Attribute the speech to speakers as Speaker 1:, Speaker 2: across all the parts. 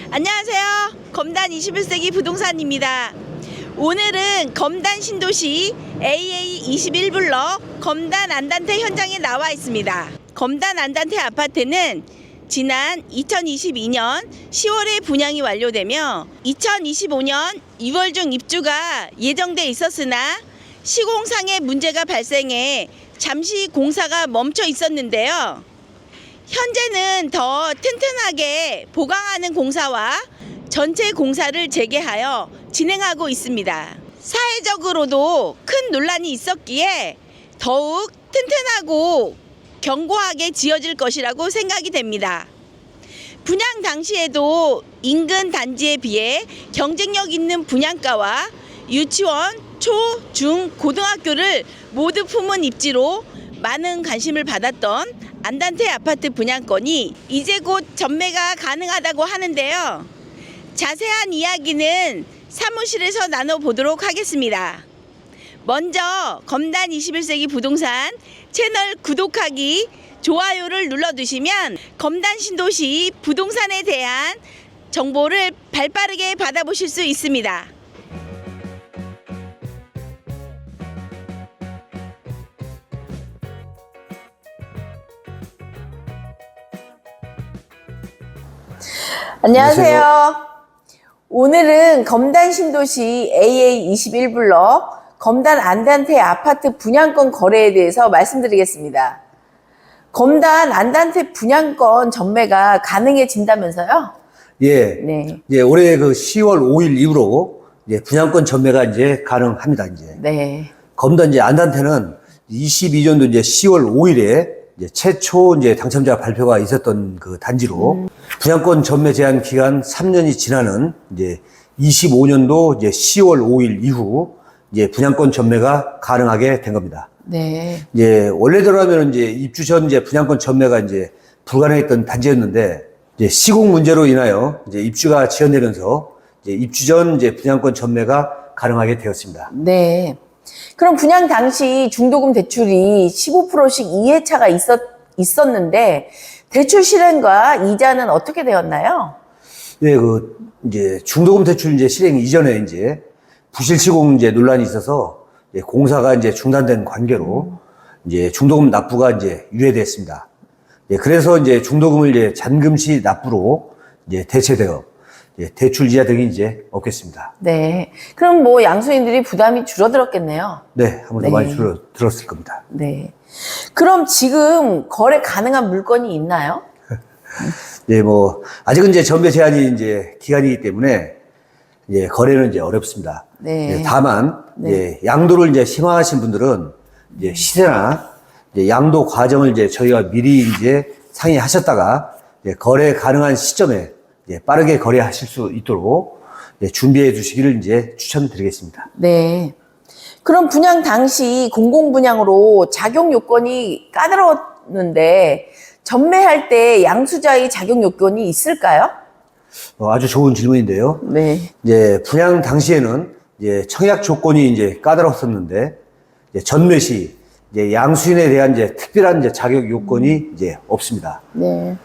Speaker 1: 안녕하세요. 검단 21세기 부동산입니다. 오늘은 검단 신도시 AA21블럭 검단 안단테 현장에 나와 있습니다. 검단 안단테 아파트는 지난 2022년 10월에 분양이 완료되며 2025년 6월 중 입주가 예정돼 있었으나 시공상의 문제가 발생해 잠시 공사가 멈춰 있었는데요. 현재는 더 튼튼하게 보강하는 공사와 전체 공사를 재개하여 진행하고 있습니다. 사회적으로도 큰 논란이 있었기에 더욱 튼튼하고 견고하게 지어질 것이라고 생각이 됩니다. 분양 당시에도 인근 단지에 비해 경쟁력 있는 분양가와 유치원, 초, 중, 고등학교를 모두 품은 입지로 많은 관심을 받았던 안단테 아파트 분양권이 이제 곧 전매가 가능하다고 하는데요. 자세한 이야기는 사무실에서 나눠보도록 하겠습니다. 먼저 검단 21세기 부동산 채널 구독하기, 좋아요를 눌러두시면 검단 신도시 부동산에 대한 정보를 발빠르게 받아보실 수 있습니다. 안녕하세요. 오늘은 검단 신도시 AA21블럭 검단 안단테 아파트 분양권 거래에 대해서 말씀드리겠습니다. 검단 안단테 분양권 전매가 가능해진다면서요?
Speaker 2: 예.
Speaker 1: 네.
Speaker 2: 예, 올해 그 10월 5일 이후로 이제 분양권 전매가 이제 가능합니다, 이제.
Speaker 1: 네.
Speaker 2: 검단 이제 안단테는 22년도 이제 10월 5일에 이제 최초 이제 당첨자 발표가 있었던 그 단지로 분양권 전매 제한 기간 3년이 지나는 이제 25년도 이제 10월 5일 이후 이제 분양권 전매가 가능하게 된 겁니다.
Speaker 1: 네.
Speaker 2: 이제 원래대로라면 이제 입주 전 이제 분양권 전매가 이제 불가능했던 단지였는데 이제 시공 문제로 인하여 이제 입주가 지연되면서 이제 입주 전 이제 분양권 전매가 가능하게 되었습니다.
Speaker 1: 네. 그럼 분양 당시 중도금 대출이 15%씩 이해차가 있었는데 대출 실행과 이자는 어떻게 되었나요?
Speaker 2: 예, 이제 중도금 대출 이제 실행 이전에 이제 부실 시공 이제 논란이 있어서 이제 공사가 이제 중단된 관계로 이제 중도금 납부가 이제 유예됐습니다. 예, 그래서 이제 중도금을 이제 잔금시 납부로 이제 대체되어 대출 이자 등이 이제 없겠습니다.
Speaker 1: 네. 그럼 뭐 양수인들이 부담이 줄어들었겠네요.
Speaker 2: 네, 아무래도
Speaker 1: 네.
Speaker 2: 많이 줄었을 겁니다.
Speaker 1: 네. 그럼 지금 거래 가능한 물건이 있나요?
Speaker 2: 네, 아직은 이제 전매 제한이 이제 기간이기 때문에 이제 거래는 이제 어렵습니다.
Speaker 1: 네.
Speaker 2: 다만,
Speaker 1: 네.
Speaker 2: 이제 양도를 이제 희망하신 분들은 이제 시세나 이제 양도 과정을 이제 저희가 미리 이제 상의하셨다가 이제 거래 가능한 시점에 이제 빠르게 거래하실 수 있도록 이제 준비해 주시기를 이제 추천드리겠습니다.
Speaker 1: 네. 그럼 분양 당시 공공분양으로 자격 요건이 까다로웠는데 전매할 때 양수자의 자격 요건이 있을까요?
Speaker 2: 아주 좋은 질문인데요.
Speaker 1: 네.
Speaker 2: 이제 분양 당시에는 이제 청약 조건이 이제 까다로웠었는데 이제 전매 시 이제 양수인에 대한 이제 특별한 이제 자격 요건이 이제 없습니다.
Speaker 1: 네.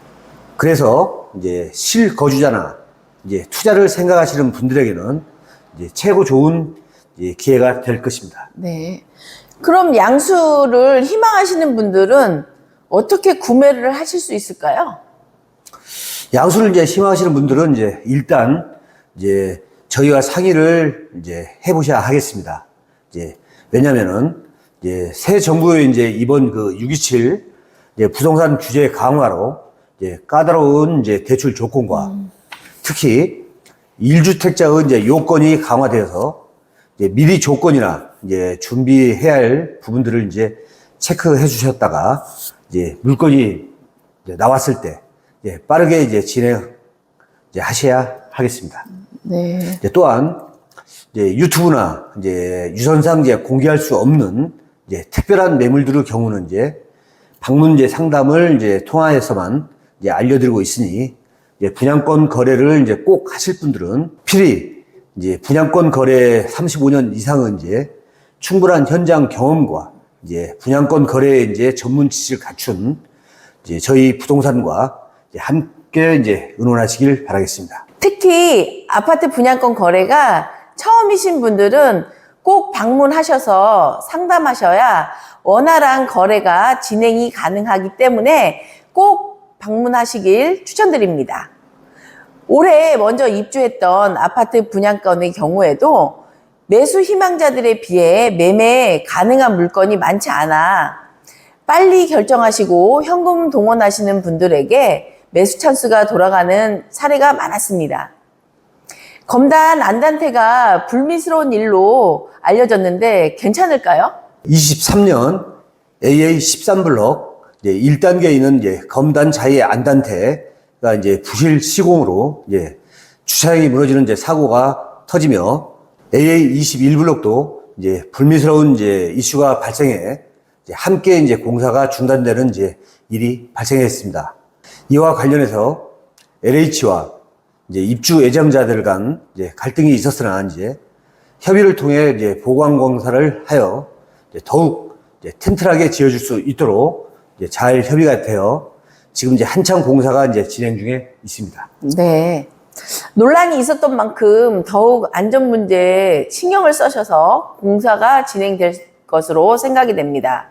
Speaker 2: 그래서 이제 실거주자나 이제 투자를 생각하시는 분들에게는 이제 최고 좋은 이제 기회가 될 것입니다.
Speaker 1: 네. 그럼 양수를 희망하시는 분들은 어떻게 구매를 하실 수 있을까요?
Speaker 2: 양수를 이제 희망하시는 분들은 이제 일단 이제 저희와 상의를 이제 해보셔야 하겠습니다. 이제 왜냐면은 이제 새 정부의 이제 이번 그 6.27 이제 부동산 규제 강화로 이제 까다로운 이제 대출 조건과 특히 1주택자의 이제 요건이 강화되어서 이제 미리 조건이나 이제 준비해야 할 부분들을 이제 체크해 주셨다가 이제 물건이 이제 나왔을 때 이제 빠르게 이제 진행 이제 하셔야 하겠습니다.
Speaker 1: 네.
Speaker 2: 이제 또한 이제 유튜브나 이제 유선상 이제 공개할 수 없는 이제 특별한 매물들의 경우는 이제 방문 이제 상담을 이제 통화해서만 이제 알려드리고 있으니 이제 분양권 거래를 이제 꼭 하실 분들은 필히 이제 분양권 거래 35년 이상은 이제 충분한 현장 경험과 이제 분양권 거래에 이제 전문 지식을 갖춘 이제 저희 부동산과 이제 함께 이제 의논하시길 바라겠습니다.
Speaker 1: 특히 아파트 분양권 거래가 처음이신 분들은 꼭 방문하셔서 상담하셔야 원활한 거래가 진행이 가능하기 때문에 꼭 방문하시길 추천드립니다. 올해 먼저 입주했던 아파트 분양권의 경우에도 매수 희망자들에 비해 매매 가능한 물건이 많지 않아 빨리 결정하시고 현금 동원하시는 분들에게 매수 찬스가 돌아가는 사례가 많았습니다. 검단 안단태가 불미스러운 일로 알려졌는데 괜찮을까요?
Speaker 2: 23년 AA 13블록 1단계에 있는 검단 자의 안단태가 부실 시공으로 주차장이 무너지는 사고가 터지며 AA 21블록도 불미스러운 이슈가 발생해 함께 공사가 중단되는 일이 발생했습니다. 이와 관련해서 LH와 입주 예정자들 간 갈등이 있었으나 협의를 통해 보강공사를 하여 더욱 튼튼하게 지어줄 수 있도록 잘 협의가 되어 지금 한창 공사가 진행 중에 있습니다.
Speaker 1: 네. 논란이 있었던 만큼 더욱 안전 문제에 신경을 써셔서 공사가 진행될 것으로 생각이 됩니다.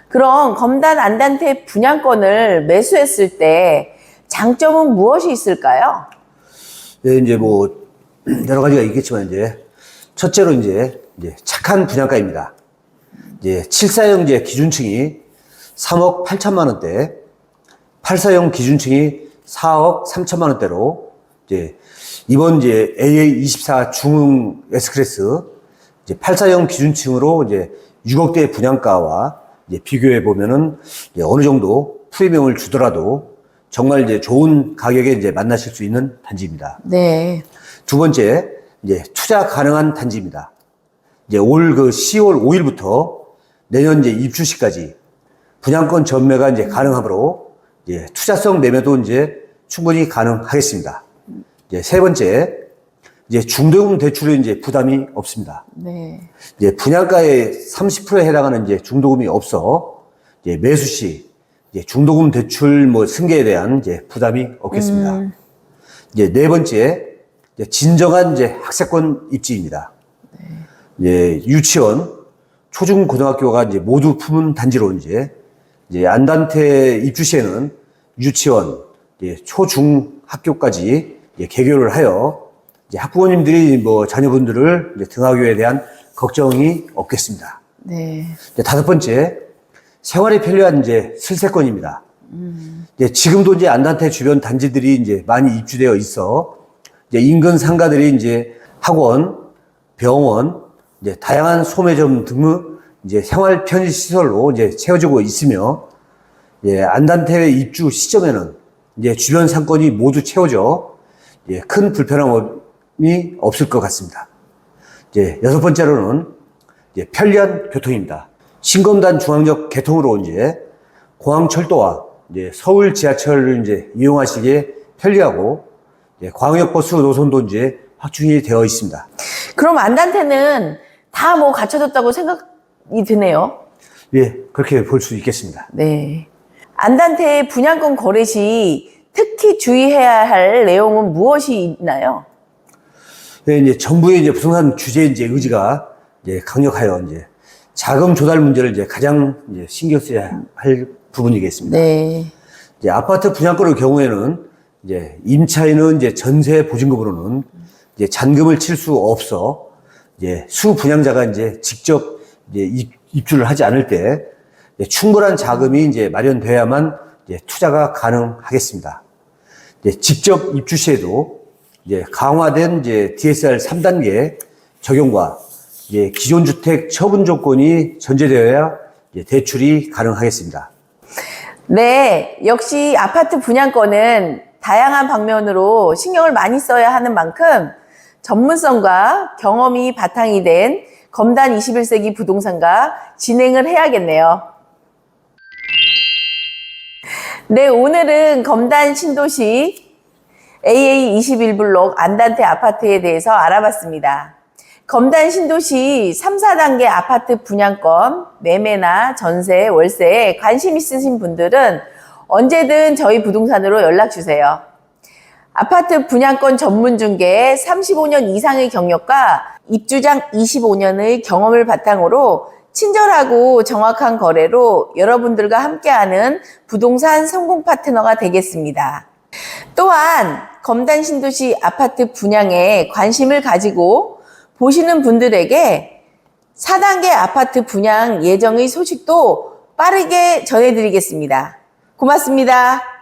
Speaker 1: 그럼 검단 안단태 분양권을 매수했을 때 장점은 무엇이 있을까요?
Speaker 2: 네, 여러 가지가 있겠지만 첫째로 착한 분양가입니다. 74형 기준층이 3억 8천만 원대, 84형 기준층이 4억 3천만 원대로 이번 AA24 중흥 S클래스 84형 기준층으로 6억대 분양가와 비교해 보면은 어느 정도 프리미엄을 주더라도 정말 좋은 가격에 만나실 수 있는 단지입니다.
Speaker 1: 네.
Speaker 2: 두 번째, 투자 가능한 단지입니다. 올 10월 5일부터 내년 입주 시까지 분양권 전매가 가능하므로 투자성 매매도 충분히 가능하겠습니다. 세 번째, 중도금 대출에 부담이 없습니다.
Speaker 1: 네.
Speaker 2: 분양가의 30%에 해당하는 중도금이 없어 매수 시 중도금 대출 승계에 대한 부담이 없겠습니다. 네 번째, 진정한 학세권 입지입니다. 유치원, 초중고등학교가 모두 품은 단지로 안단태 입주 시에는 유치원, 초중학교까지 개교를 하여 학부모님들이 자녀분들을 등하교에 대한 걱정이 없겠습니다.
Speaker 1: 네.
Speaker 2: 다섯 번째, 생활에 편리한 슬세권입니다. 지금도 안단태 주변 단지들이 많이 입주되어 있어 인근 상가들이 학원, 병원, 다양한 소매점 등의 생활 편의 시설로 채워지고 있으며 안단태 입주 시점에는 주변 상권이 모두 채워져 큰 불편함이 없을 것 같습니다. 여섯 번째로는 편리한 교통입니다. 신검단 중앙역 개통으로 공항철도와 서울 지하철을 이용하시기에 편리하고 광역버스 노선도 확충이 되어 있습니다.
Speaker 1: 그럼 안단태는 다 갖춰졌다고 생각이 드네요.
Speaker 2: 예, 그렇게 볼 수 있겠습니다.
Speaker 1: 네. 안단태 분양권 거래 시 특히 주의해야 할 내용은 무엇이 있나요?
Speaker 2: 네, 정부의 부동산 규제 의지가 강력하여 자금 조달 문제를 가장 신경 써야 할 부분이겠습니다.
Speaker 1: 네.
Speaker 2: 아파트 분양권의 경우에는 임차인은 전세 보증금으로는 잔금을 칠 수 없어 수 분양자가 직접 입주를 하지 않을 때 충분한 자금이 마련돼야만 투자가 가능하겠습니다. 직접 입주 시에도 강화된 DSR 3단계 적용과 기존 주택 처분 조건이 전제되어야 대출이 가능하겠습니다.
Speaker 1: 네, 역시 아파트 분양권은 다양한 방면으로 신경을 많이 써야 하는 만큼 전문성과 경험이 바탕이 된 검단 21세기 부동산과 진행을 해야겠네요. 네, 오늘은 검단 신도시 AA21블록 안단태 아파트에 대해서 알아봤습니다. 검단 신도시 3, 4단계 아파트 분양권, 매매나 전세, 월세에 관심 있으신 분들은 언제든 저희 부동산으로 연락 주세요. 아파트 분양권 전문 중개 35년 이상의 경력과 입주장 25년의 경험을 바탕으로 친절하고 정확한 거래로 여러분들과 함께하는 부동산 성공 파트너가 되겠습니다. 또한 검단 신도시 아파트 분양에 관심을 가지고 보시는 분들에게 4단계 아파트 분양 예정의 소식도 빠르게 전해드리겠습니다. 고맙습니다.